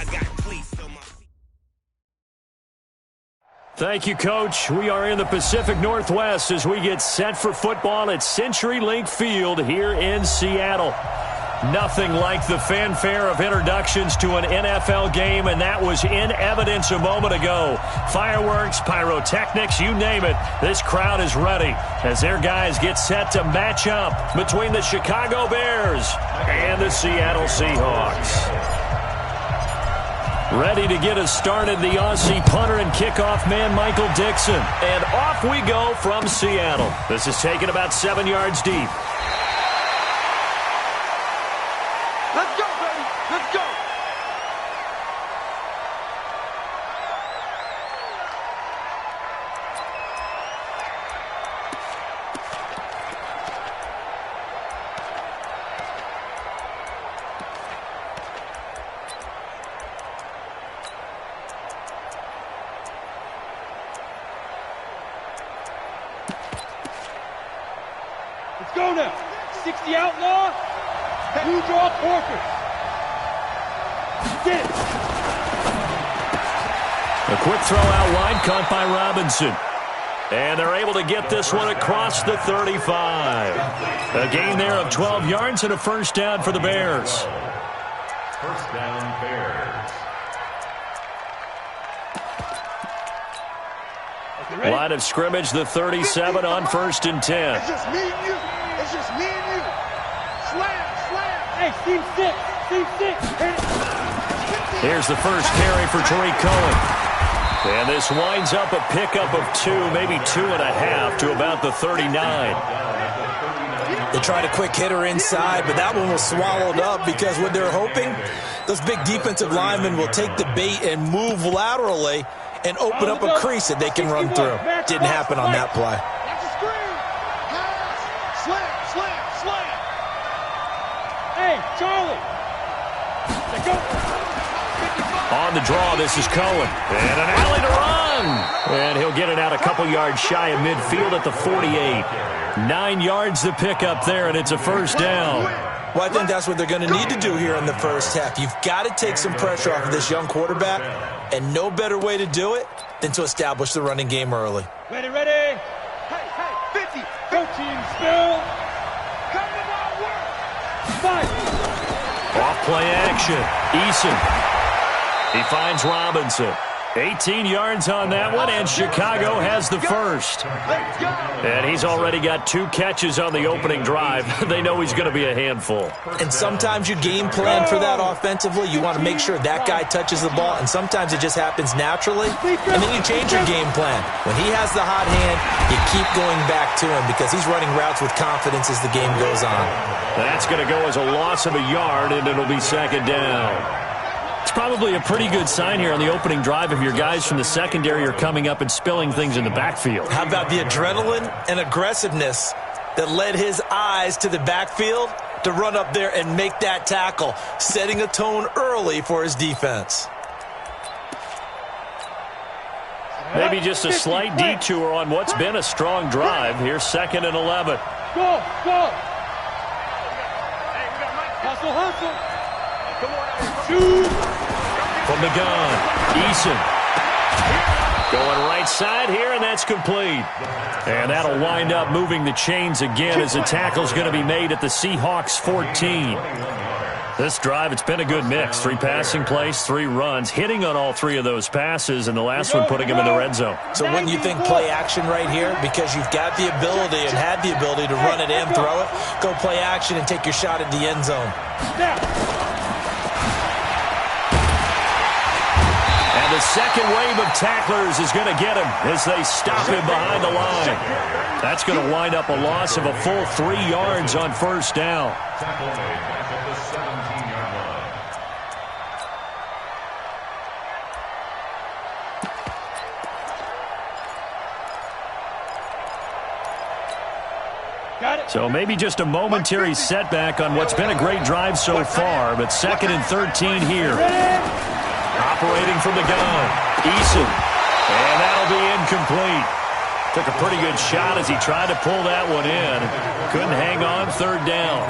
I got cleats on my feet. Thank you, Coach. We are in the Pacific Northwest as we get set for football at CenturyLink Field here in Seattle. Nothing like the fanfare of introductions to an NFL game, and that was in evidence a moment ago. Fireworks, pyrotechnics, you name it. This crowd is ready as their guys get set to match up between the Chicago Bears and the Seattle Seahawks. Ready to get us started, the Aussie punter and kickoff man, Michael Dixon. And off we go from Seattle. This is taken about 7 yards deep. Let's go, baby. Let's go. Let's go now. 60 outlaw. Blue draw portrait. Get it. A quick throw out wide, caught by Robinson. And they're able to get this one across the 35. A gain there of 12 yards and a first down for the Bears. First down, Bears. Okay, Line of scrimmage, the 37 on 1st and 10. It's just me and you. It's just me and you. Slam, slam. Hey, team 6. Team 6. Hit it. Here's the first carry for Tariq Cohen. And this winds up a pickup of 2, maybe 2.5 to about the 39. They tried a quick hitter inside, but that one was swallowed up because what they're hoping, those big defensive linemen will take the bait and move laterally and open up a crease that they can run through. Didn't happen on that play. That's a screen. Pass. Slam, slam, slam. Hey, Charlie. Let's go. On the draw, this is Cohen. And an alley to run. And he'll get it out a couple yards shy of midfield at the 48. 9 yards to pick up there, and it's a first down. Well, I think that's what they're going to need to do here in the first half. You've got to take some pressure off of this young quarterback, and no better way to do it than to establish the running game early. Ready, ready. Hey, hey, 50. Go team, still. Come to my work. 5. Off play action. Eason. He finds Robinson. 18 yards on that one, and Chicago has the first. And he's already got 2 catches on the opening drive. They know he's going to be a handful. And sometimes you game plan for that offensively. You want to make sure that guy touches the ball, and sometimes it just happens naturally. And then you change your game plan. When he has the hot hand, you keep going back to him because he's running routes with confidence as the game goes on. That's going to go as a loss of a yard, and it'll be second down. It's probably a pretty good sign here on the opening drive if your guys from the secondary are coming up and spilling things in the backfield. How about the adrenaline and aggressiveness that led his eyes to the backfield to run up there and make that tackle, setting a tone early for his defense. Maybe just a slight detour on what's been a strong drive. Here's 2nd and 11. Go, go. Hustle, hustle. From the gun, Eason. Going right side here, and that's complete. And that'll wind up moving the chains again as the tackle's going to be made at the Seahawks 14. This drive, it's been a good mix. 3 passing plays, 3 runs, hitting on all 3 of those passes, and the last one putting him in the red zone. So wouldn't you think play action right here? Because you've got the ability and had the ability to run it and throw it. Go play action and take your shot at the end zone. The second wave of tacklers is going to get him as they stop him behind the line. That's going to wind up a loss of a full 3 yards on first down. Tackle made back at the 17-yard line. Got it. So maybe just a momentary setback on what's been a great drive so far, but 2nd and 13 here. Operating from the gun, Eason, and that'll be incomplete. Took a pretty good shot as he tried to pull that one in. Couldn't hang on, 3rd down.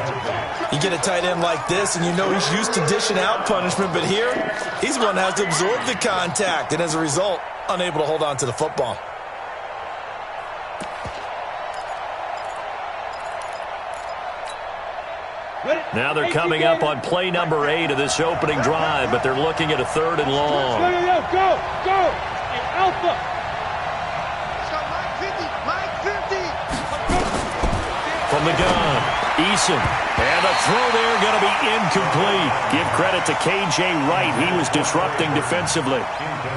You get a tight end like this, and you know he's used to dishing out punishment, but here, he's the one that has to absorb the contact, and as a result, unable to hold on to the football. Now they're coming up on play number 8 of this opening drive, but they're looking at a 3rd and long. Go! Alpha! Mike 50! From the gun, Eason. And the throw there going to be incomplete. Give credit to K.J. Wright. He was disrupting defensively.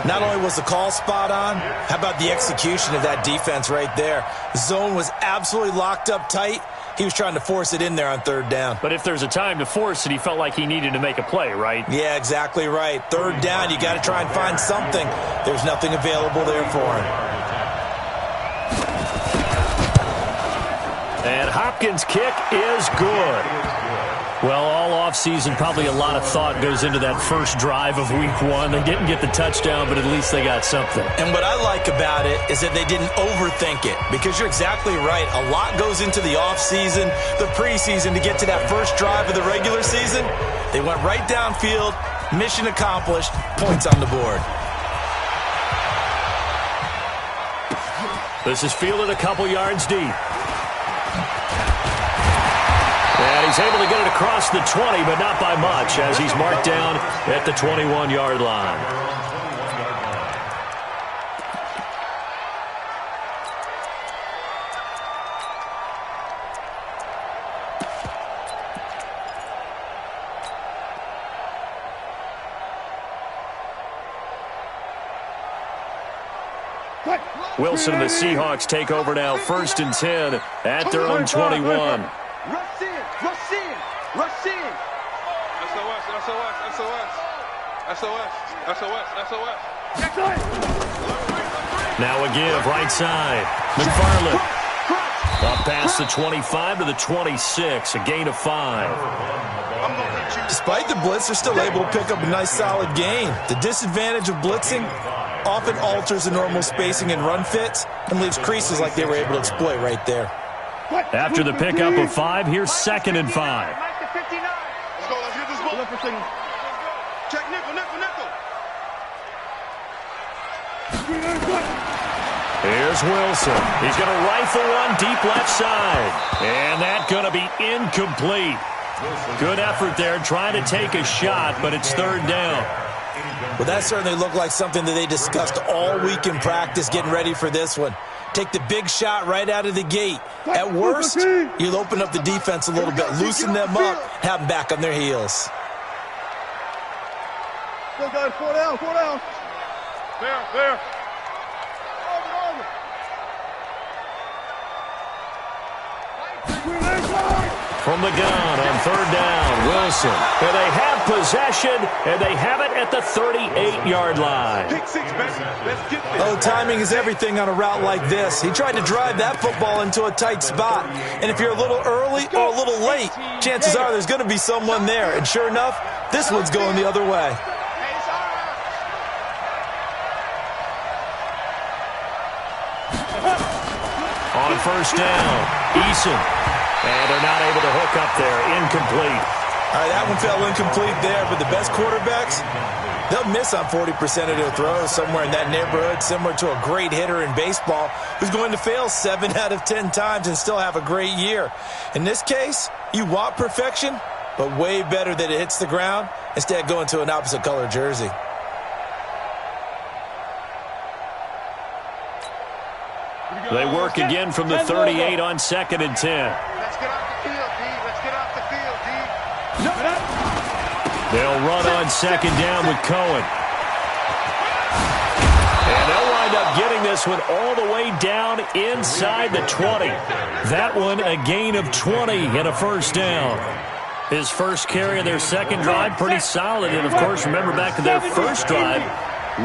Not only was the call spot on, how about the execution of that defense right there? The zone was absolutely locked up tight. He was trying to force it in there on 3rd down. But if there's a time to force it, he felt like he needed to make a play, right? Yeah, exactly right. 3rd down, you got to try and find something. There's nothing available there for him. And Hopkins' kick is good. Well, all offseason, probably a lot of thought goes into that first drive of week 1. They didn't get the touchdown, but at least they got something. And what I like about it is that they didn't overthink it, because you're exactly right. A lot goes into the offseason, the preseason to get to that first drive of the regular season. They went right downfield, mission accomplished, points on the board. This is fielded a couple yards deep. And he's able to get it across the 20, but not by much, as he's marked down at the 21-yard line. Wilson and the Seahawks take over now, 1st and 10 at their own 21. Rush in! SOS! Now a give, right side. McFarland. Up past the 25 to the 26, a gain of 5. Despite the blitz, they're still able to pick up a nice solid gain. The disadvantage of blitzing often alters the normal spacing and run fits and leaves creases like they were able to exploit right there. After the pickup of 5, here's 2nd and 5. Let's go, let's get this ball. Check nickel. Here's Wilson. He's going to rifle one deep left side. And that's going to be incomplete. Good effort there, trying to take a shot, but it's 3rd down. Well, that certainly looked like something that they discussed all week in practice getting ready for this one. Take the big shot right out of the gate. At worst, you'll open up the defense a little bit, loosen them up, have them back on their heels. Go, guys, 4 down. There. From the gun on 3rd down, Wilson. And they have possession, and they have it at the 38-yard line. Pick 6, baby. Let's get this. Oh, timing is everything on a route like this. He tried to drive that football into a tight spot. And if you're a little early or a little late, chances are there's going to be someone there. And sure enough, this one's going the other way. On 1st down, Eason. And they're not able to hook up there. Incomplete. All right, that one fell incomplete there, but the best quarterbacks, they'll miss on 40% of their throws somewhere in that neighborhood, similar to a great hitter in baseball who's going to fail 7 out of 10 times and still have a great year. In this case, you want perfection, but way better that it hits the ground instead of going to an opposite color jersey. They work again from the 38 on 2nd and 10. Let's get off the field, D. Let's get off the field, D. They'll run on 2nd down with Cohen. And they'll wind up getting this one all the way down inside the 20. That one a gain of 20 and a 1st down. His first carry of their 2nd drive, pretty solid. And, of course, remember back to their 1st drive,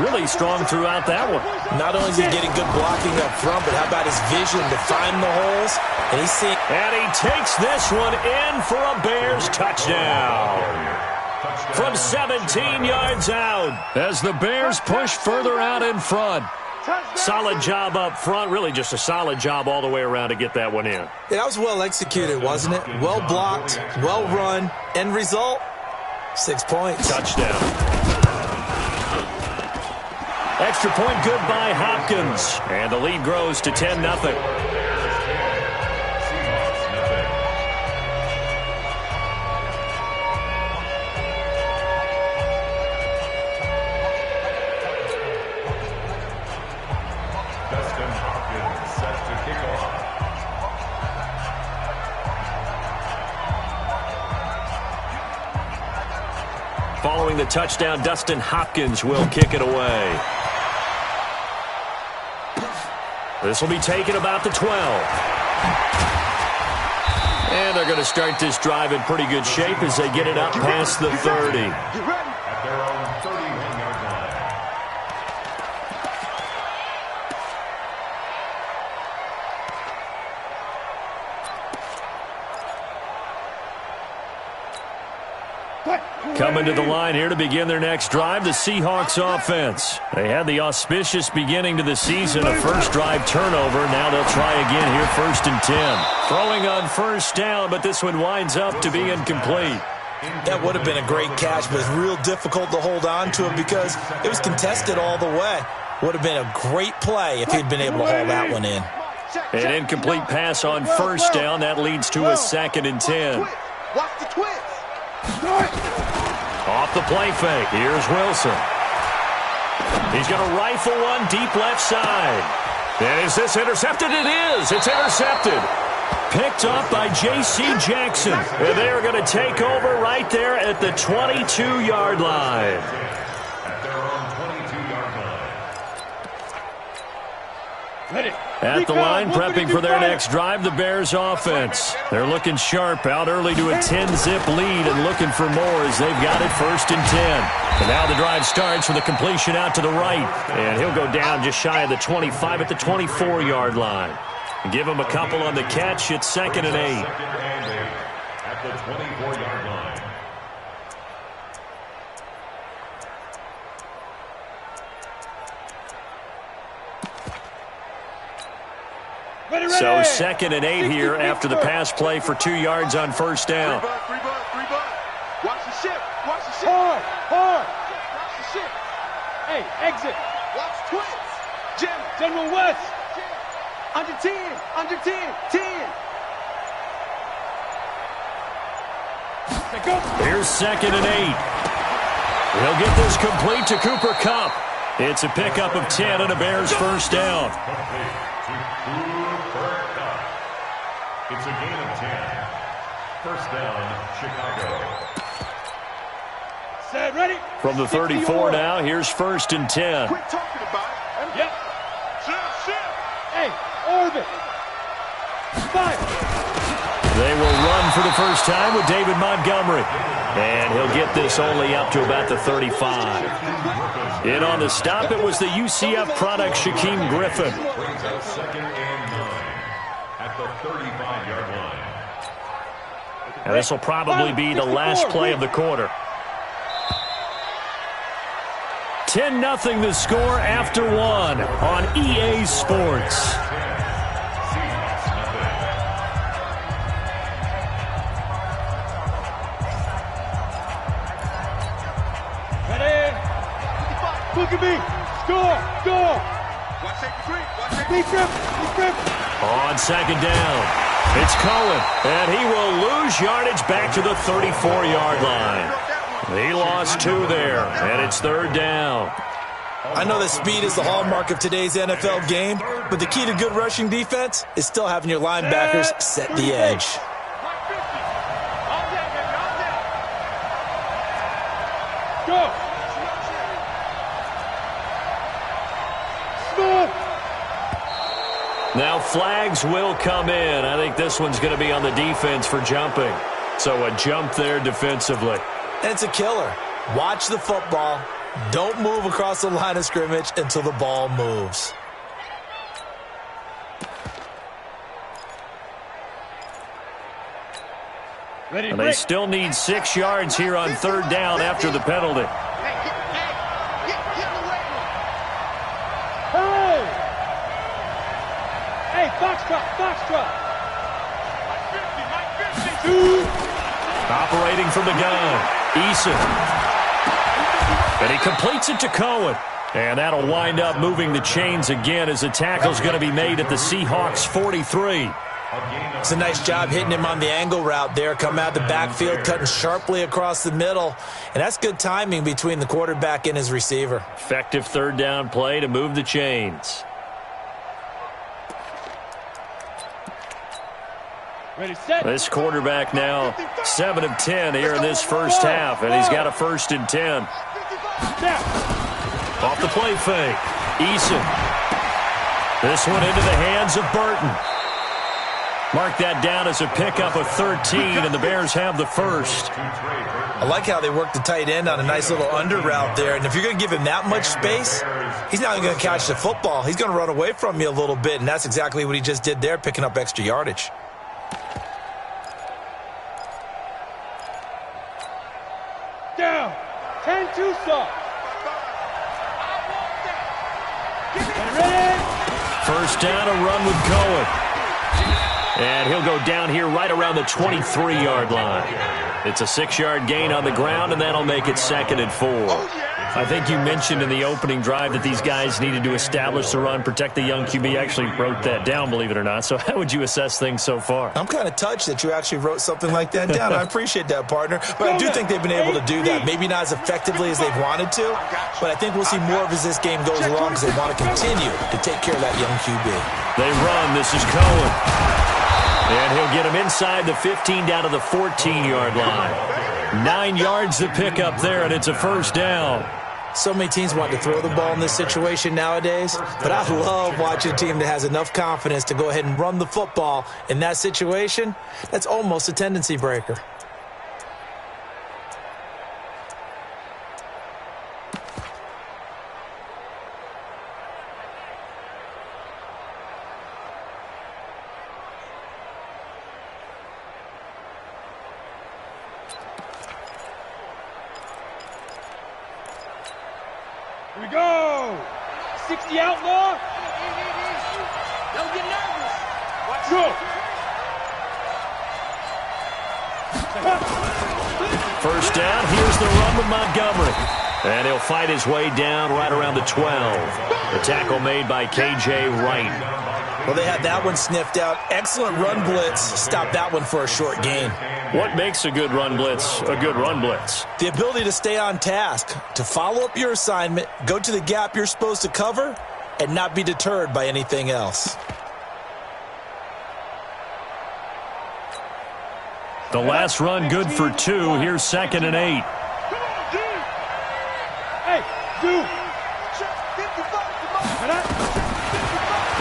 really strong throughout that one. Not only is he getting good blocking up front, but how about his vision to find the holes? And he's seeing. And he takes this one in for a Bears touchdown. From 17 yards out as the Bears push further out in front. Solid job up front. Really just a solid job all the way around to get that one in. Yeah, that was well executed, wasn't it? Well blocked, well run. End result, 6 points. Touchdown. Extra point good by Hopkins. And the lead grows to 10-0. Following the touchdown, Dustin Hopkins will kick it away. This will be taken about the 12. And they're going to start this drive in pretty good shape as they get it up past the 30. At their own 31-yard line. Coming to the line here to begin their next drive, the Seahawks offense. They had the auspicious beginning to the season, a first drive turnover. Now they'll try again here, 1st and 10. Throwing on first down, but this one winds up to be incomplete. That would have been a great catch, but it's real difficult to hold on to it because it was contested all the way. Would have been a great play if he'd been able to haul that one in. An incomplete pass on first down. That leads to a 2nd and 10. Watch the twist. Off the play fake. Here's Wilson. He's going to rifle one deep left side. And is this intercepted? It is. It's intercepted. Picked up by J.C. Jackson. And they are going to take over right there at the 22-yard line. At their own 22-yard line. At the line, prepping for their next drive, the Bears offense. They're looking sharp, out early to a 10-zip lead and looking for more as they've got it 1st and 10. And now the drive starts with a completion out to the right. And he'll go down just shy of the 25 at the 24-yard line. Give him a couple on the catch. It's 2nd and 8. At the 24-yard line. So 2nd and 8 here after the pass play for 2 yards on first down. 3 bucks. Watch the ship. Hard. Watch the ship. Hey, exit. Watch twins. General West. Under 10. 10. Here's 2nd and 8. He'll get this complete to Cooper Kupp. It's a pickup of 10 and a Bears first down. It's a gain of 10. First down, Chicago. Set, ready? From the 34 now, here's 1st and 10. Quit talking about it. Yep. Ship. Hey, orbit. Fire. They will run for the first time with David Montgomery. And he'll get this only up to about the 35. In on the stop, it was the UCF product, Shaquem Griffin. Brings out 2nd and 9 at the 35-yard line. And this will probably be the last play of the quarter. 10-0 the score after 1 on EA Sports. Ready? Look at me. Score. Watch safety grip. On 2nd down, it's Cohen, and he will lose yardage back to the 34-yard line. He lost 2 there, and it's 3rd down. I know that speed is the hallmark of today's NFL game, but the key to good rushing defense is still having your linebackers set the edge. Go. Smooth. Now flags will come in. I think this one's going to be on the defense for jumping. So a jump there defensively. And it's a killer. Watch the football. Don't move across the line of scrimmage until the ball moves. And they still need 6 yards here on 3rd down after the penalty. Hey! Foxtrot, Foxtrot. Two. Operating from the gun, Eason. And he completes it to Cohen. And that'll wind up moving the chains again as the tackle's going to be made at the Seahawks 43. It's a nice job hitting him on the angle route there. Coming out the backfield, cutting sharply across the middle. And that's good timing between the quarterback and his receiver. Effective third down play to move the chains. Ready, set. This quarterback now 7 of 10 here in this first half, and he's got a 1st and 10. Off the play fake, Eason. This one into the hands of Burton. Mark that down as a pickup of 13, and the Bears have the first. I like how they work the tight end on a nice little under route there. And if you're going to give him that much space, he's not going to catch the football. He's going to run away from you a little bit, and that's exactly what he just did there, picking up extra yardage. Down. 10-2 soft. First down, a run with Cohen. And he'll go down here right around the 23-yard line. It's a 6-yard gain on the ground, and that'll make it 2nd and 4. I think you mentioned in the opening drive that these guys needed to establish the run, protect the young QB. Actually wrote that down, believe it or not. So how would you assess things so far? I'm kind of touched that you actually wrote something like that down. I appreciate that, partner. But I do think they've been able to do that. Maybe not as effectively as they've wanted to, but I think we'll see more of as this game goes along because they want to continue to take care of that young QB. They run. This is Cohen. And he'll get him inside the 15 down to the 14-yard line. 9 yards to pick up there, and it's a first down. So many teams want to throw the ball in this situation nowadays, but I love watching a team that has enough confidence to go ahead and run the football in that situation. That's almost a tendency breaker. Here we go. 60 outlaw. Don't get nervous. Watch go. First down. Here's the run with Montgomery. And he'll fight his way down right around the 12. The tackle made by K.J. Wright. Well, they had that one sniffed out. Excellent run blitz. Stopped that one for a short gain. What makes a good run blitz a good run blitz? The ability to stay on task, to follow up your assignment, go to the gap you're supposed to cover, and not be deterred by anything else. The last run good for 2. Here's 2nd and 8. Hey, dude.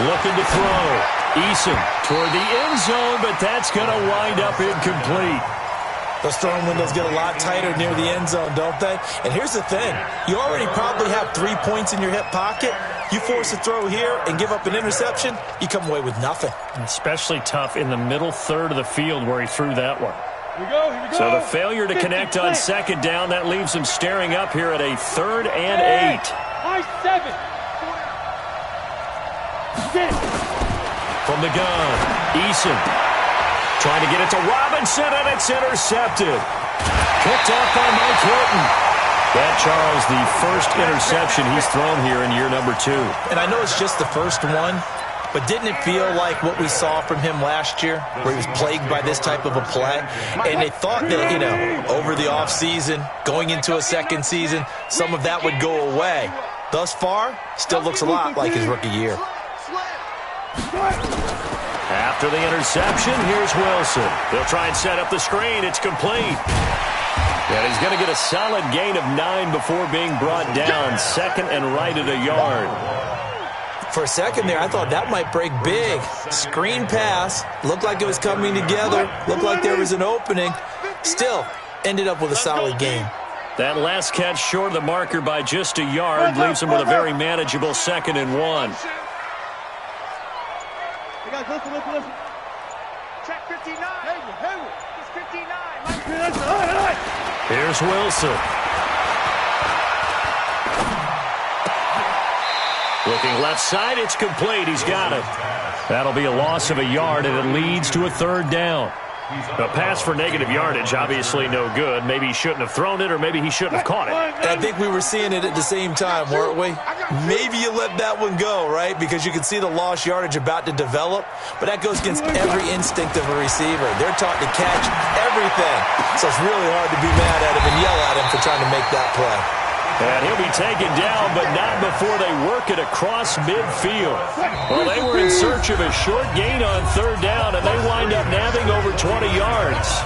Looking to throw. Eason toward the end zone, but that's going to wind up incomplete. Those throwing windows get a lot tighter near the end zone, don't they? And here's the thing. You already probably have 3 points in your hip pocket. You force a throw here and give up an interception, you come away with nothing. Especially tough in the middle third of the field where he threw that one. Here we go, here we go. So the failure to connect on 2nd down, that leaves him staring up here at a 3rd and 8. High 7. From the gun, Eason trying to get it to Robinson, and it's intercepted. Picked off by Mike Hilton. That, Charles, the first interception he's thrown here in year number 2. And I know it's just the first one, but didn't it feel like what we saw from him last year, where he was plagued by this type of a play? And they thought that, over the offseason, going into a second season, some of that would go away. Thus far, still looks a lot like his rookie year. After the interception, here's Wilson. They'll try and set up the screen. It's complete. And he's going to get a solid gain of 9 before being brought down. 2nd and right at a yard. For a second there, I thought that might break big. Screen pass. Looked like it was coming together. Looked like there was an opening. Still, ended up with a solid gain. That last catch short of the marker by just a yard leaves him with a very manageable 2nd and 1. Guys, listen. Check 59. Hayward. It's 59. Here's Wilson. Looking left side, it's complete. He's got it. That'll be a loss of a yard, and it leads to a third down. A pass for negative yardage, obviously no good. Maybe he shouldn't have thrown it, or maybe he shouldn't have caught it. And I think we were seeing it at the same time, weren't we? Maybe you let that one go, right? Because you can see the lost yardage about to develop. But that goes against every instinct of a receiver. They're taught to catch everything. So it's really hard to be mad at him and yell at him for trying to make that play. And he'll be taken down, but not before they work it across midfield. Well, they were in search of a short gain on third down, and they wind up nabbing over 20 yards.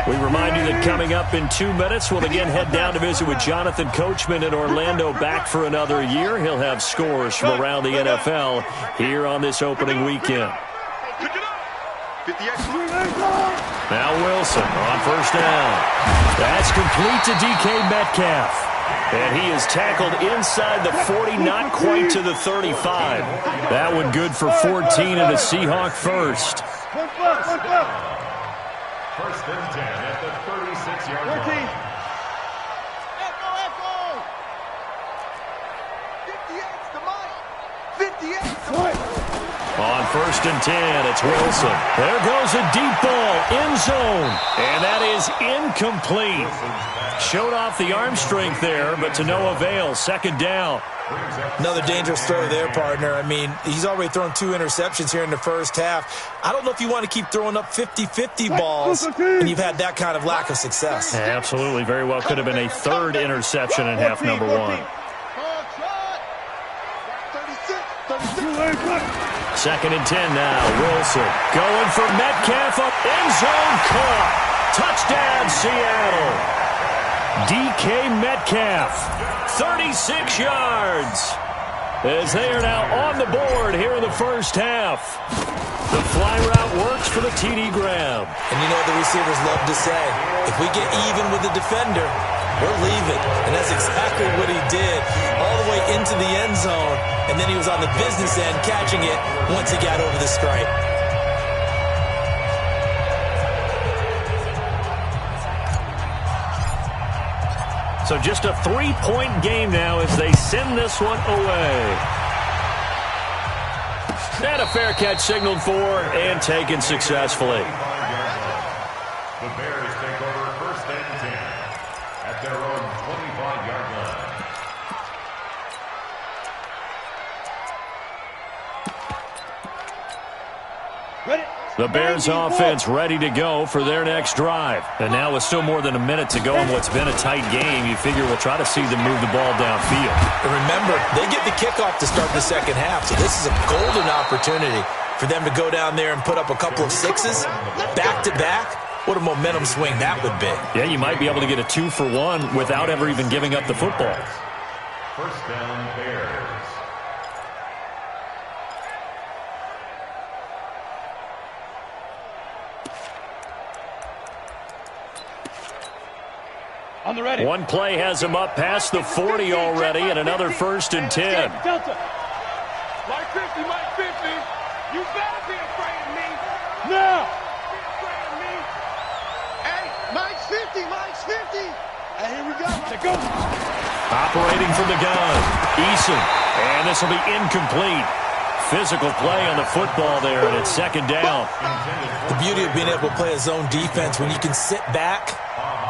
We remind you that coming up in 2 minutes, we'll again head down to visit with Jonathan Coachman in Orlando, back for another year. He'll have scores from around the NFL here on this opening weekend. Now Wilson on first down. That's complete to DK Metcalf. And he is tackled inside the 40, not quite to the 35. That one good for 14 and a Seahawk first. First and 10 at the 36-yard line. 58. On first and 10, it's Wilson. There goes a deep ball, end zone. And that is incomplete. Showed off the arm strength there, but to no avail. Second down. Another dangerous throw there, partner. I mean, he's already thrown 2 interceptions here in the first half. I don't know if you want to keep throwing up 50-50 balls, and you've had that kind of lack of success. Absolutely. Very well could have been a third interception in half number 1. Second and 10 now. Wilson going for Metcalf up. End zone caught. Touchdown, Seattle. DK Metcalf, 36 yards. As they are now on the board here in the first half. The fly route works for the TD grab. And you know what the receivers love to say? If we get even with the defender, we're leaving. And that's exactly what he did, all the way into the end zone. And then he was on the business end catching it once he got over the stripe. So just a 3-point game now as they send this one away. And a fair catch signaled for and taken successfully. The Bears take over first and 10 at their own 25-yard line. Ready? The Bears offense ready to go for their next drive. And now with still more than a minute to go in what's been a tight game, you figure we'll try to see them move the ball downfield. And remember, they get the kickoff to start the second half, so this is a golden opportunity for them to go down there and put up a couple of sixes back-to-back. What a momentum swing that would be. Yeah, you might be able to get a 2-for-1 without ever even giving up the football. First down, Bears. On the ready. One play has him up past the 40 already, and another first and 10. Delta. Mike 50, Mike 50. You better be afraid of me. Now. Be afraid of me. Hey, Mike's 50, Mike's 50. And here we go. Let's go. Operating from the gun, Eason. And this will be incomplete. Physical play on the football there, and it's second down. The beauty of being able to play a zone defense, when you can sit back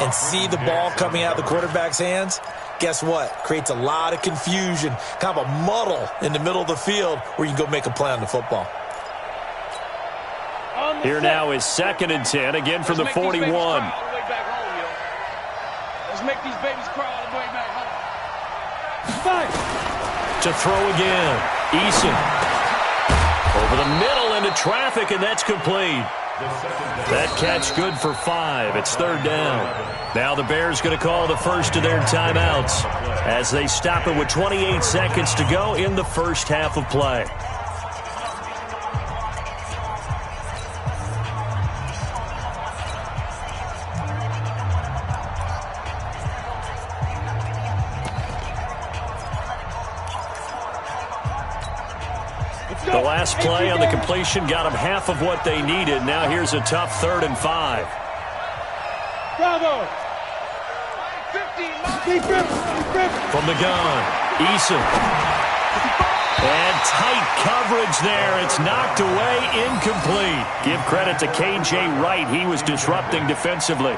and see the ball coming out of the quarterback's hands, guess what? Creates a lot of confusion, kind of a muddle in the middle of the field where you can go make a play on the football. Here now is second and 10, again from the 41. Let's make these babies crawl all the way back home. Five. To throw again, Eason. Over the middle into traffic, and that's complete. That catch good for 5. It's third down. Now the Bears going to call the first of their timeouts as they stop it with 28 seconds to go in the first half of play. The last play on the completion got them half of what they needed. Now here's a tough 3rd and 5. Bravo. From the gun, Eason. And tight coverage there. It's knocked away, incomplete. Give credit to K.J. Wright. He was disrupting defensively.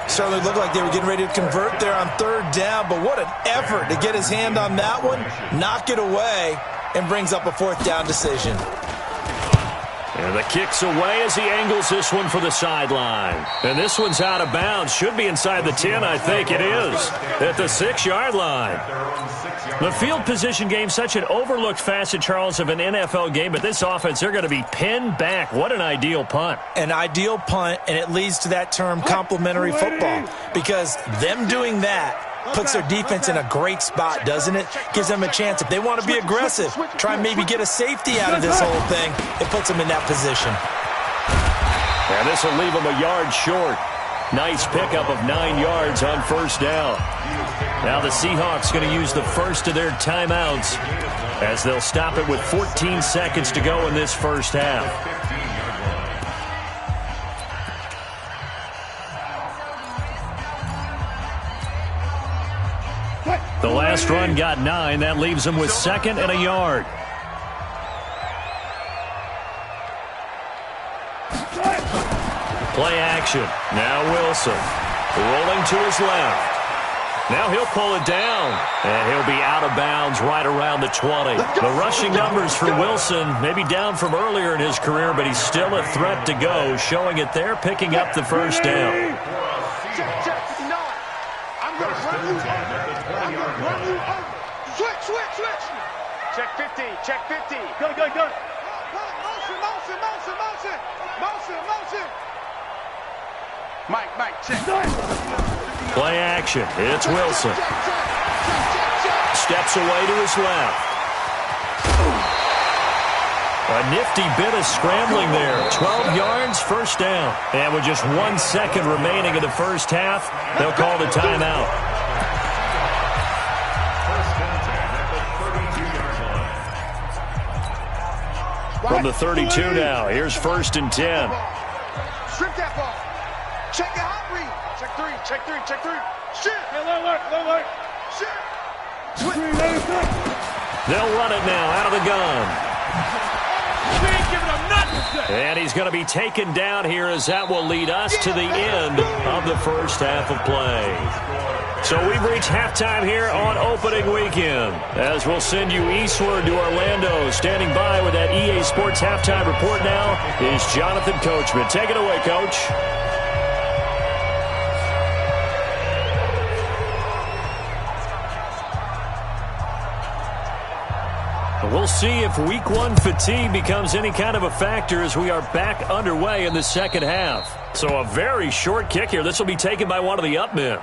Certainly looked like they were getting ready to convert there on third down, but what an effort to get his hand on that one, knock it away, and brings up a fourth down decision. And the kick's away as he angles this one for the sideline. And this one's out of bounds. Should be inside the 10, I think it is, at the 6-yard line. The field position game, such an overlooked facet, Charles, of an NFL game, but this offense, they're going to be pinned back. What an ideal punt. An ideal punt, and it leads to that term complementary football, because them doing that puts their defense in a great spot, doesn't it? Gives them a chance. If they want to be aggressive, try and maybe get a safety out of this whole thing, it puts them in that position. And this will leave them a yard short. Nice pickup of 9 yards on first down. Now the Seahawks going to use the first of their timeouts as they'll stop it with 14 seconds to go in this first half. The last run got 9. That leaves them with 2nd and a yard. Play action. Now Wilson. Rolling to his left. Now he'll pull it down. And he'll be out of bounds right around the 20. The rushing numbers for Wilson maybe down from earlier in his career, but he's still a threat to go, showing it there, picking up the first down. Switch. Check 50. Go. Motion. Mike, check. Play action. It's Wilson. Steps away to his left. A nifty bit of scrambling there. 12 yards, first down. And with just 1 second remaining in the first half, they'll call the timeout. From the 32 now, here's 1st and 10. Strip that ball. Check the hot read. Check three. Shit. Hey, low work. Shit. They'll run it now out of the gun. We ain't giving them nothing. And he's going to be taken down here as that will lead us to the end of the first half of play. So we've reached halftime here on opening weekend, as we'll send you eastward to Orlando. Standing by with that EA Sports halftime report now is Jonathan Coachman. Take it away, Coach. We'll see if week 1 fatigue becomes any kind of a factor as we are back underway in the second half. So a very short kick here. This will be taken by one of the up men.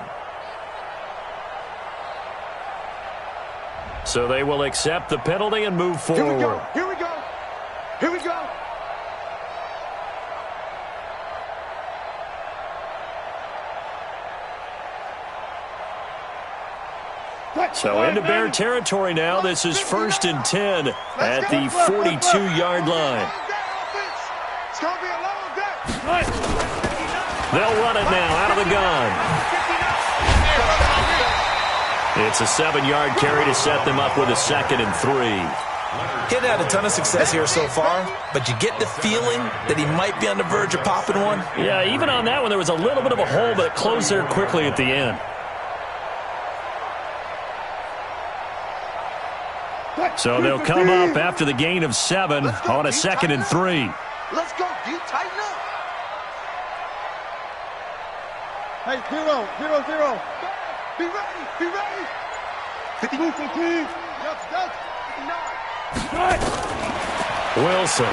So they will accept the penalty and move forward. Here we go. So into Bear territory now. This is 1st and 10 at the 42-yard line. It's going to be a long day. They'll run it now out of the gun. It's a 7-yard carry to set them up with a 2nd and 3. He hadn't had a ton of success here so far, but you get the feeling that he might be on the verge of popping one. Yeah, even on that one, there was a little bit of a hole, but it closed there quickly at the end. So they'll come up after the gain of 7 on a 2nd and 3. Let's go, D. Tighten up. Hey, 0. Be ready. 52, 15. Yup. 59. Wilson.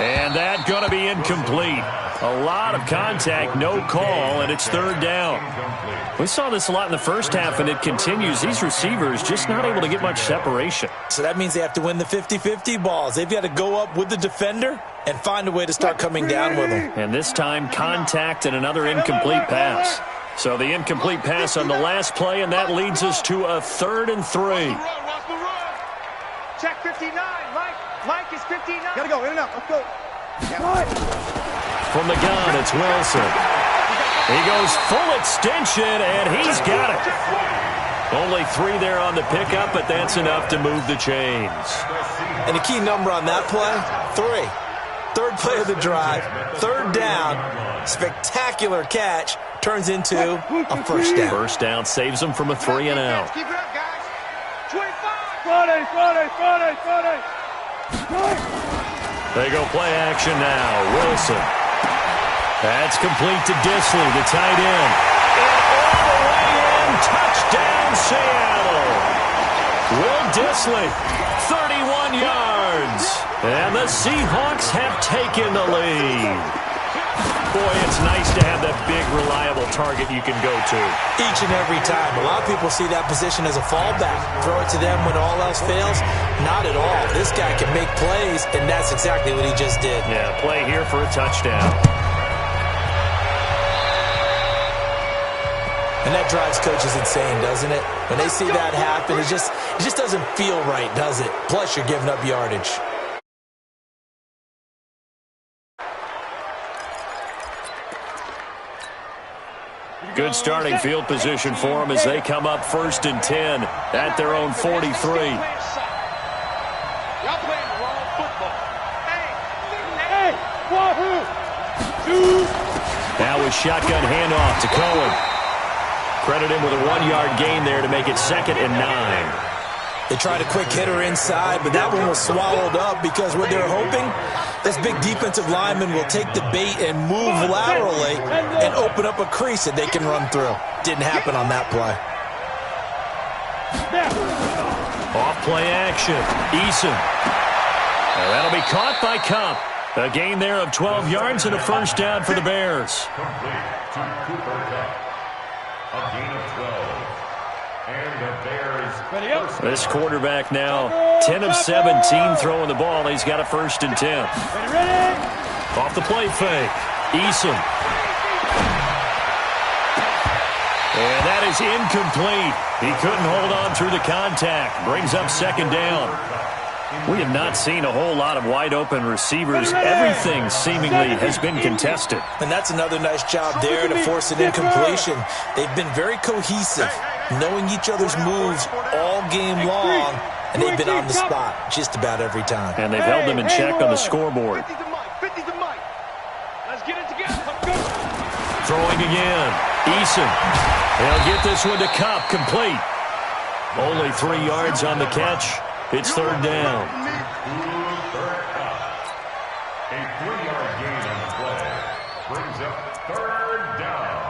And that going to be incomplete. A lot of contact, no call, and it's 3rd down. We saw this a lot in the first half, and it continues. These receivers just not able to get much separation. So that means they have to win the 50-50 balls. They've got to go up with the defender and find a way to start coming down with them. And this time, contact and another incomplete pass. So the incomplete pass on the last play, and that leads us to a 3rd and 3. Check 59. Mike is 59. Gotta go, in and out. Let's go. From the gun, it's Wilson. He goes full extension, and he's got it. Only 3 there on the pickup, but that's enough to move the chains. And the key number on that play, 3. Third play of the drive, third down, spectacular catch, turns into a first down. First down saves them from a 3 and out. Keep it up, guys. 25. Friday. They go play action now. Wilson. That's complete to Disley, the tight end. And all the way in, touchdown Seattle. Will Disley, 31 yards. And the Seahawks have taken the lead. Boy, it's nice to have that big, reliable target you can go to. Each and every time. A lot of people see that position as a fallback. Throw it to them when all else fails. Not at all. This guy can make plays, and that's exactly what he just did. Yeah, play here for a touchdown. And that drives coaches insane, doesn't it? When they see that happen, it just doesn't feel right, does it? Plus, you're giving up yardage. Good starting field position for them as they come up 1st and 10 at their own 43. Y'all playing the wrong football. Hey, wahoo! Now with shotgun handoff to Cohen. Credit him with a 1-yard gain there to make it 2nd and 9. They tried a quick hitter inside, but that one was swallowed up because what they're hoping, this big defensive lineman will take the bait and move laterally and open up a crease that they can run through. Didn't happen on that play. Off play action. Eason. That'll be caught by Cup. A gain there of 12 yards and a first down for the Bears. Complete to Cooper Cup. A gain of 12. And the Bears. This quarterback now 10 of 17 throwing the ball. He's got a 1st and 10. Off the play fake. Eason. And that is incomplete. He couldn't hold on through the contact. Brings up 2nd down. We have not seen a whole lot of wide-open receivers. Everything seemingly has been contested. And that's another nice job there to force an incompletion. They've been very cohesive, knowing each other's moves all game long, and they've been on the spot just about every time. And they've held them in check on the scoreboard. 50 to Mike. Let's get it together. Throwing again. Eason. They'll get this one to Cup, complete. Only 3 yards on the catch. It's 3rd down. A 3-yard gain on the play brings up 3rd down.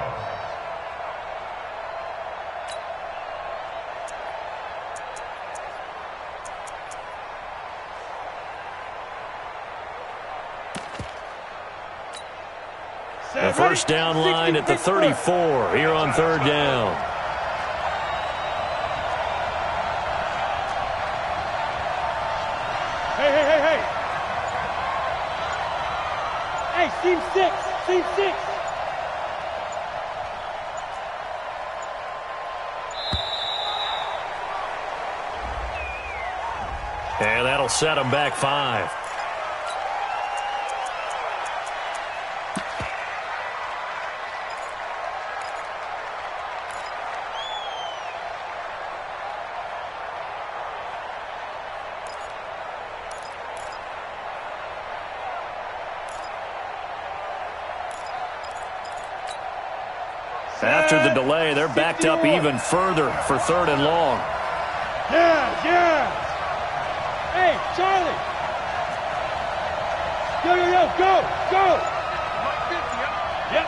The first down line at the 34 here on 3rd down. Hey, seam 6. And that'll set them back 5. After the delay, they're backed up even further for 3rd and long. Yeah. Hey, Charlie. Yo, go. Mike 50, huh? Yep.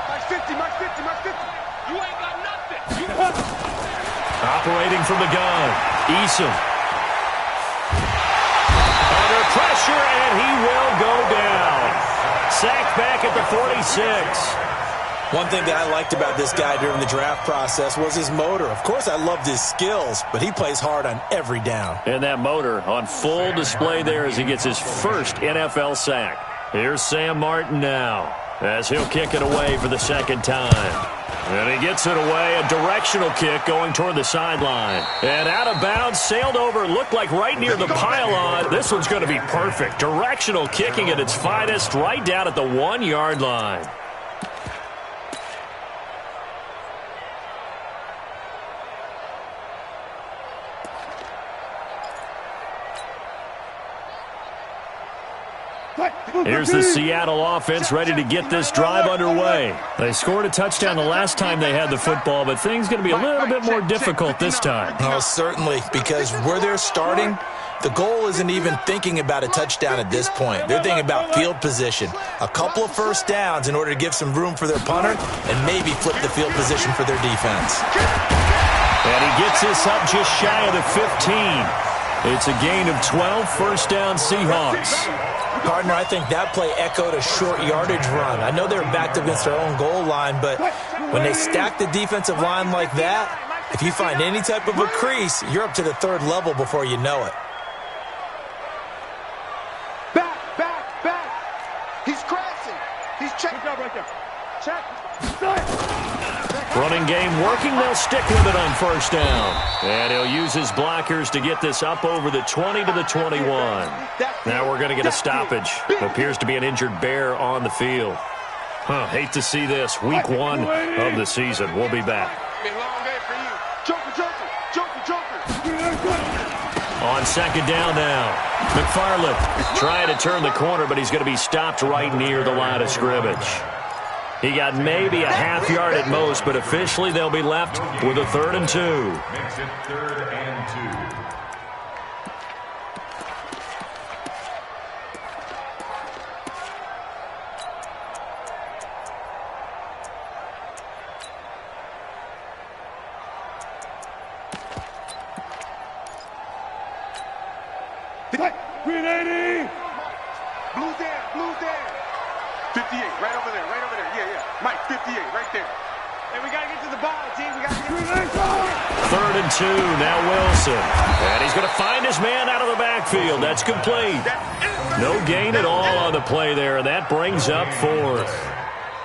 Mike 50. You ain't got nothing. Operating from the gun. Eason. Under pressure, and he will go down. Sacked back at the 46. One thing that I liked about this guy during the draft process was his motor. Of course, I loved his skills, but he plays hard on every down. And that motor on full display there as he gets his first NFL sack. Here's Sam Martin now as he'll kick it away for the 2nd time. And he gets it away, a directional kick going toward the sideline. And out of bounds, sailed over, looked like right near the pylon. This one's going to be perfect. Directional kicking at its finest right down at the 1-yard line. Here's the Seattle offense ready to get this drive underway. They scored a touchdown the last time they had the football, but things going to be a little bit more difficult this time. Oh, certainly, because where they're starting, the goal isn't even thinking about a touchdown at this point. They're thinking about field position. A couple of first downs in order to give some room for their punter and maybe flip the field position for their defense. And he gets this up just shy of the 15. It's a gain of 12, first down Seahawks. Gardner, I think that play echoed a short yardage run. I know they're backed against their own goal line, but when they stack the defensive line like that, if you find any type of a crease, you're up to the third level before you know it. Back. He's crashing. He's checking out right there. Check. Running game working. They'll stick with it on first down. And he'll use his blockers to get this up over the 20 to the 21. Now we're going to get a stoppage. Appears to be an injured Bear on the field. Hate to see this. Week 1 of the season. We'll be back. On second down now. McFarland trying to turn the corner, but he's going to be stopped right near the line of scrimmage. He got maybe a half yard at most, but officially they'll be left with a 3rd and 2. Makes it 3rd and 2. Blue there. 58, right over there. Yeah. Mike, 58, right there. And we got to get to the ball, team. We got to get to the ball. 3rd and 2, now Wilson. And he's going to find his man out of the backfield. That's complete. No gain at all on the play there, and that brings up 4th.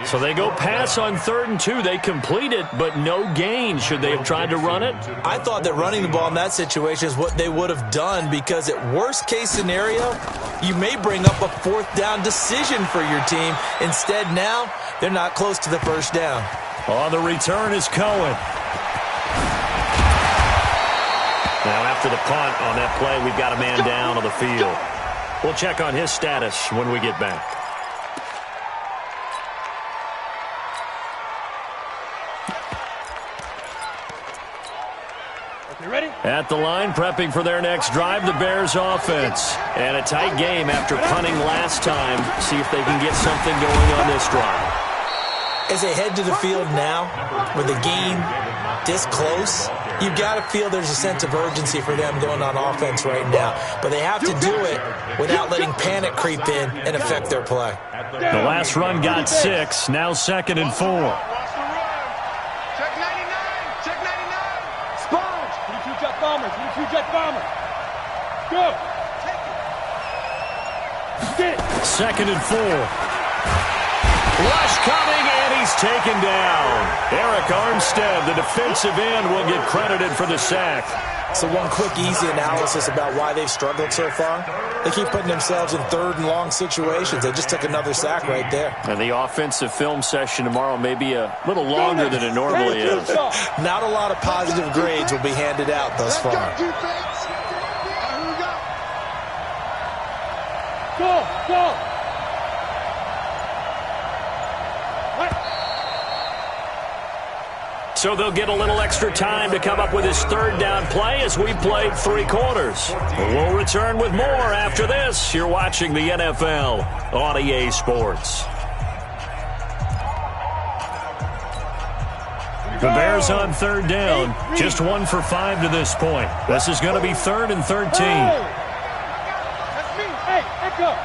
So they go pass on 3rd and 2. They complete it, but no gain. Should they have tried to run it? I thought that running the ball in that situation is what they would have done, because at worst case scenario, you may bring up a 4th down decision for your team. Instead, now, they're not close to the first down. On the return is Cohen. Now after the punt on that play, we've got a man down on the field. We'll check on his status when we get back. Ready? At the line, prepping for their next drive, the Bears offense. And a tight game after punting last time. See if they can get something going on this drive. As they head to the field now, with the game this close, you've got to feel there's a sense of urgency for them going on offense right now. But they have to do it without letting panic creep in and affect their play. The last run got 6, now 2nd and 4. Bomber. Go. 2nd and 4. Rush coming, and he's taken down. Eric Armstead, the defensive end, will get credited for the sack. So one quick, easy analysis about why they've struggled so far. They keep putting themselves in 3rd and long situations. They just took another sack right there. And the offensive film session tomorrow may be a little longer than it normally is. Not a lot of positive grades will be handed out thus far. Go. So they'll get a little extra time to come up with his 3rd down play as we played 3 quarters. We'll return with more after this. You're watching the NFL on EA Sports. The Bears on 3rd down, just 1 for 5 to this point. This is going to be 3rd and 13. That's me. Hey, Echo.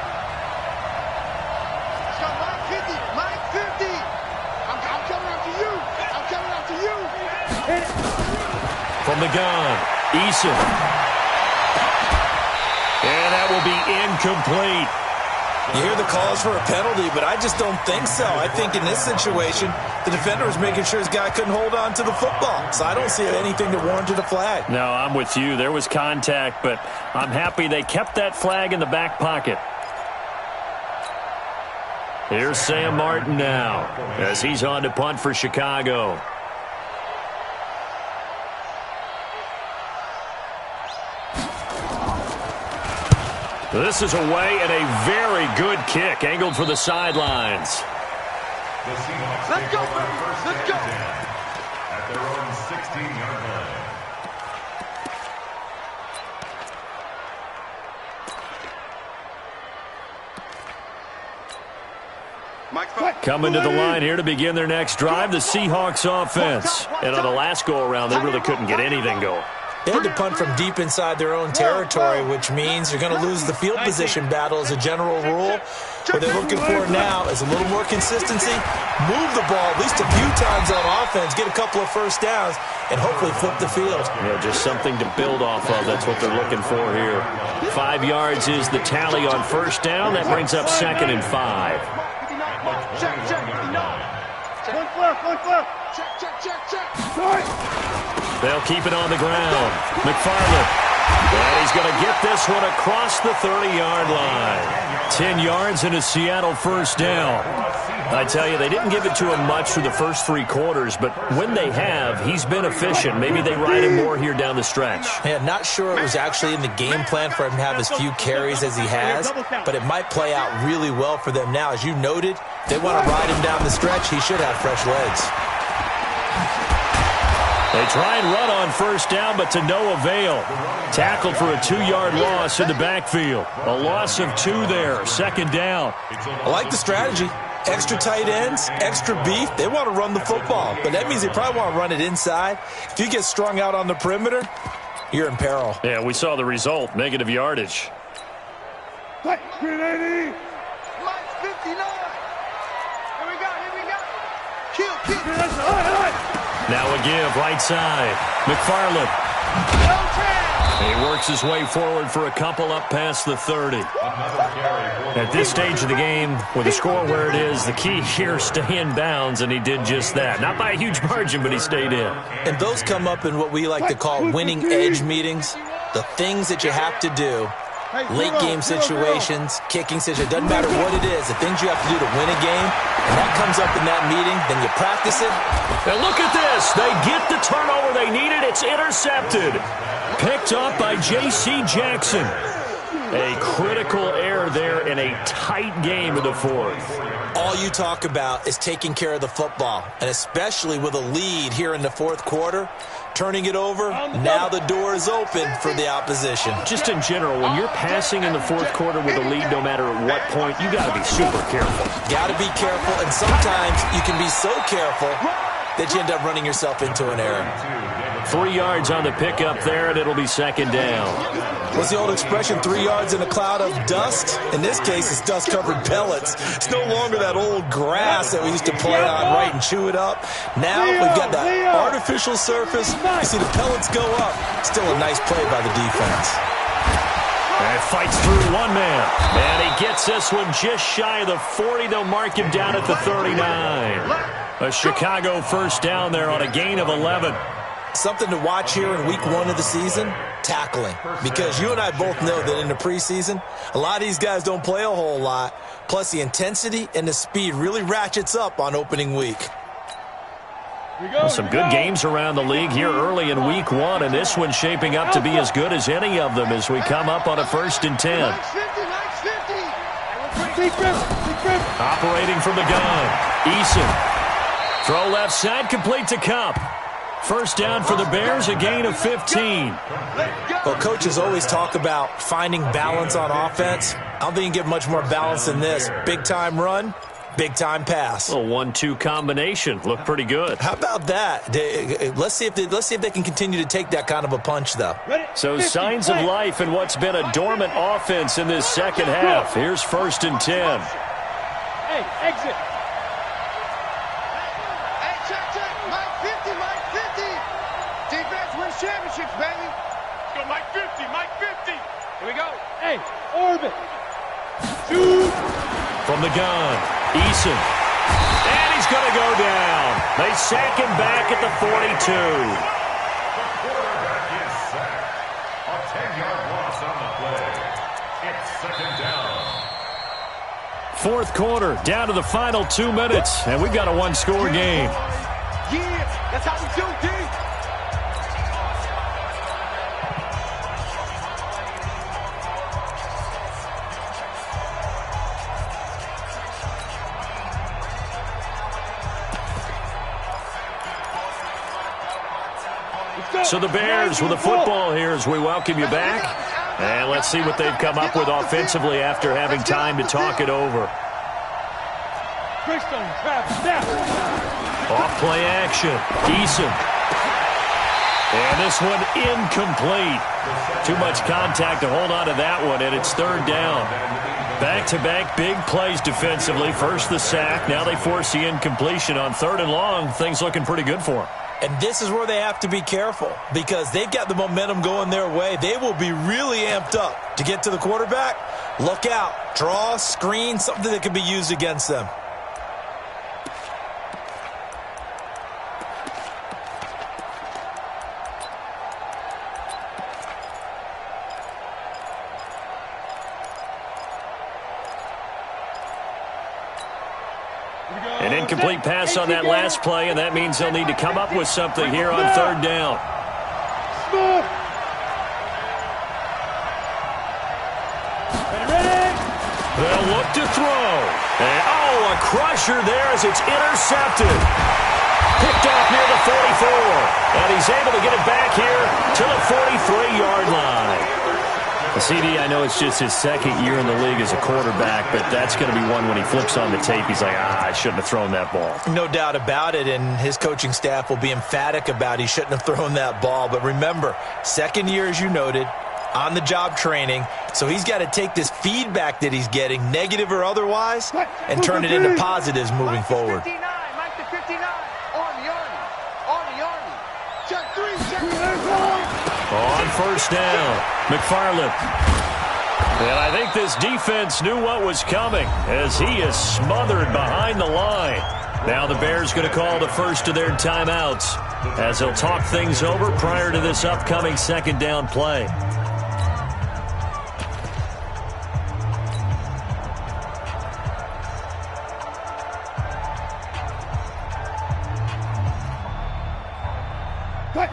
From the gun, Eason. And that will be incomplete. You hear the calls for a penalty, but I just don't think so. I think in this situation, the defender was making sure his guy couldn't hold on to the football. So I don't see anything that warranted a flag. No, I'm with you. There was contact, but I'm happy they kept that flag in the back pocket. Here's Sam Martin now as he's on to punt for Chicago. This is away and a very good kick angled for the sidelines. The Seahawks take over first and 10 at their own 16-yard line. Coming to the line here to begin their next drive, the Seahawks offense. And on the last go-around, they really couldn't get anything going. They had to punt from deep inside their own territory, which means you're going to lose the field position battle as a general rule. What they're looking for now is a little more consistency, move the ball at least a few times on offense, get a couple of first downs, and hopefully flip the field. Yeah, just something to build off of. That's what they're looking for here. 5 yards is the tally on first down. That brings up 2nd and 5. Check. One flip. Check. They'll keep it on the ground. McFarland. And he's going to get this one across the 30-yard line. 10 yards and a Seattle first down. I tell you, they didn't give it to him much for the first 3 quarters, but when they have, he's been efficient. Maybe they ride him more here down the stretch. Yeah, not sure it was actually in the game plan for him to have as few carries as he has, but it might play out really well for them now. As you noted, they want to ride him down the stretch. He should have fresh legs. They try and run on first down, but to no avail. Tackled for a 2-yard loss in the backfield. A loss of 2 there, 2nd down. I like the strategy. Extra tight ends, extra beef. They want to run the football, but that means they probably want to run it inside. If you get strung out on the perimeter, you're in peril. Yeah, we saw the result, negative yardage. Mike 59. Here we go. Kill. Now a give, right side. McFarland. He works his way forward for a couple up past the 30. At this stage of the game, with the score where it is, the key here is stay in bounds, and he did just that. Not by a huge margin, but he stayed in. And those come up in what we like to call winning edge meetings. The things that you have to do. Late game situations, kicking situations, doesn't matter what it is, the things you have to do to win a game, and that comes up in that meeting, then you practice it. And look at this. They get the turnover they needed. It's intercepted. Picked up by J.C. Jackson. A critical error there in a tight game in the 4th. All you talk about is taking care of the football, and especially with a lead here in the 4th quarter. Turning it over, now the door is open for the opposition. Just in general, when you're passing in the 4th quarter with a lead, no matter at what point, you got to be super careful. Got to be careful, and sometimes you can be so careful that you end up running yourself into an error. 3 yards on the pickup there, and it'll be 2nd down. What's the old expression, 3 yards in a cloud of dust? In this case, it's dust-covered pellets. It's no longer that old grass that we used to play on, right, and chew it up. Now we've got that artificial surface. You see the pellets go up. Still a nice play by the defense. And fights through one man. And he gets this one just shy of the 40. They'll mark him down at the 39. A Chicago first down there on a gain of 11. Something to watch here in week 1 of the season, tackling. Because you and I both know that in the preseason, a lot of these guys don't play a whole lot. Plus the intensity and the speed really ratchets up on opening week. Well, some good games around the league here early in week 1, and this one's shaping up to be as good as any of them as we come up on a 1st and 10. Operating from the gun, Eason. Throw left side, complete to Cup. First down for the Bears, a gain of 15. Well, coaches always talk about finding balance on offense. I don't think you can get much more balance than this. Big-time run, big-time pass. A 1-2 combination. Looked pretty good. How about that? Let's see if they can continue to take that kind of a punch, though. So signs of life in what's been a dormant offense in this 2nd half. Here's 1st and 10. Hey, exit. Championships, baby. Let's go, Mike 50, Mike 50. Here we go. Hey, orbit. Shoot. From the gun, Eason. And he's going to go down. They sack him back at the 42. The quarterback is sacked. A 10-yard loss on the play. It's 2nd down. 4th quarter, down to the final 2 minutes, and we've got a 1-score game. Yeah, that's how we do, D. So the Bears with the football here as we welcome you back. And let's see what they've come up with offensively after having time to talk it over. Off play action. Eason. And this one incomplete. Too much contact to hold on to that one, and it's third down. Back-to-back big plays defensively. First the sack. Now they force the incompletion on third and long. Things looking pretty good for them. And this is where they have to be careful because they've got the momentum going their way. They will be really amped up to get to the quarterback. Look out. Draw, screen, something that can be used against them. An incomplete pass on that last play, and that means they'll need to come up with something here on third down. They'll look to throw. And, a crusher there as it's intercepted. Picked off near the 44. And he's able to get it back here to the 43-yard line. CD, I know it's just his second year in the league as a quarterback, but that's going to be one when he flips on the tape. He's like, I shouldn't have thrown that ball. No doubt about it, and his coaching staff will be emphatic about he shouldn't have thrown that ball. But remember, second year, as you noted, on-the-job training, so he's got to take this feedback that he's getting, negative or otherwise, and turn it into positives moving forward. Mike the 59, on the Army. Check three, check three. On first down, McFarland. And I think this defense knew what was coming as he is smothered behind the line. Now the Bears going to call the first of their timeouts as they'll talk things over prior to this upcoming second down play.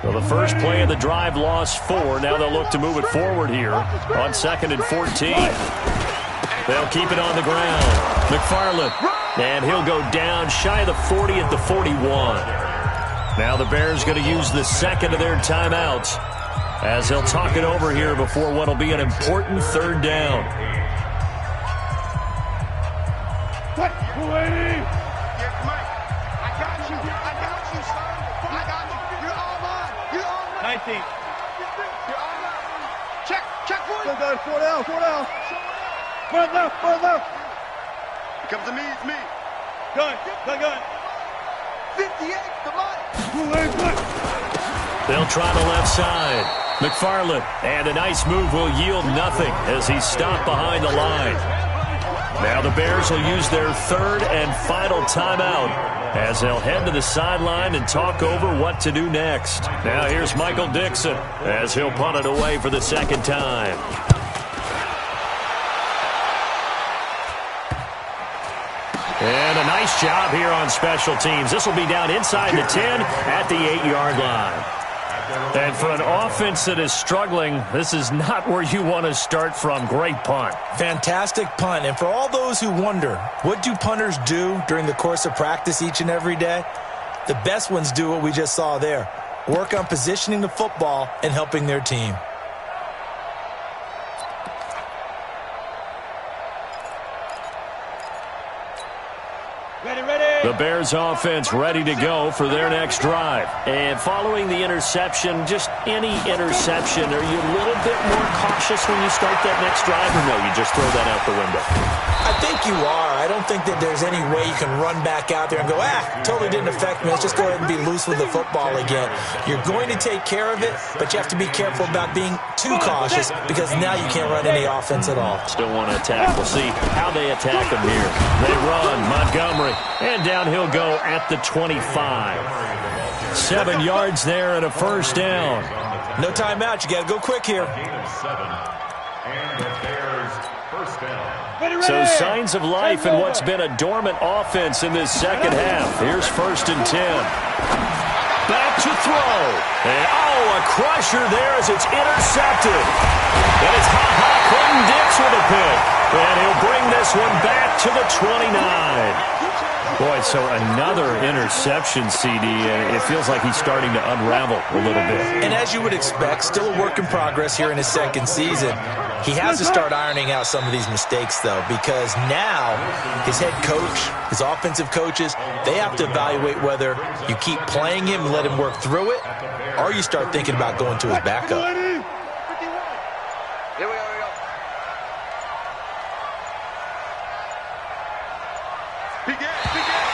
Well, the first play of the drive lost 4. Now they'll look to move it forward here on 2nd and 14. They'll keep it on the ground. McFarland, and he'll go down shy of the 40 at the 41. Now the Bears going to use the second of their timeouts as they'll talk it over here before what will be an important third down. Check for it. 4 down. Front left. Here comes the me, it's me. Gun. 58, come on. They'll try the left side. McFarland, and a nice move will yield nothing as he's stopped behind the line. Now the Bears will use their third and final timeout as they'll head to the sideline and talk over what to do next. Now here's Michael Dixon as he'll punt it away for the second time. And a nice job here on special teams. This will be down inside the 10 at the 8-yard line. And for an offense that is struggling, this is not where you want to start from. Great punt. Fantastic punt. And for all those who wonder, what do punters do during the course of practice each and every day? The best ones do what we just saw there. Work on positioning the football and helping their team. The Bears offense ready to go for their next drive. And following the interception, just any interception, are you a little bit more cautious when you start that next drive, or no, you just throw that out the window? I think you are. I don't think that there's any way you can run back out there and go, totally didn't affect me. Let's just go ahead and be loose with the football again. You're going to take care of it, but you have to be careful about being too cautious because now you can't run any offense at all. Still want to attack. We'll see how they attack them here. They run. Montgomery. And down he'll go at the 25. 7 yards there and a first down. No timeout. You got to go quick here. So signs of life in what's been a dormant offense in this second half. Here's 1st and 10. Back to throw. And, a crusher there as it's intercepted. And it's Quentin Dix with a pick. And he'll bring this one back to the 29. Boy, so another interception, CD, and it feels like he's starting to unravel a little bit. And as you would expect, still a work in progress here in his second season. He has to start ironing out some of these mistakes, though, because now his head coach, his offensive coaches, they have to evaluate whether you keep playing him and let him work through it, or you start thinking about going to his backup. Here we are.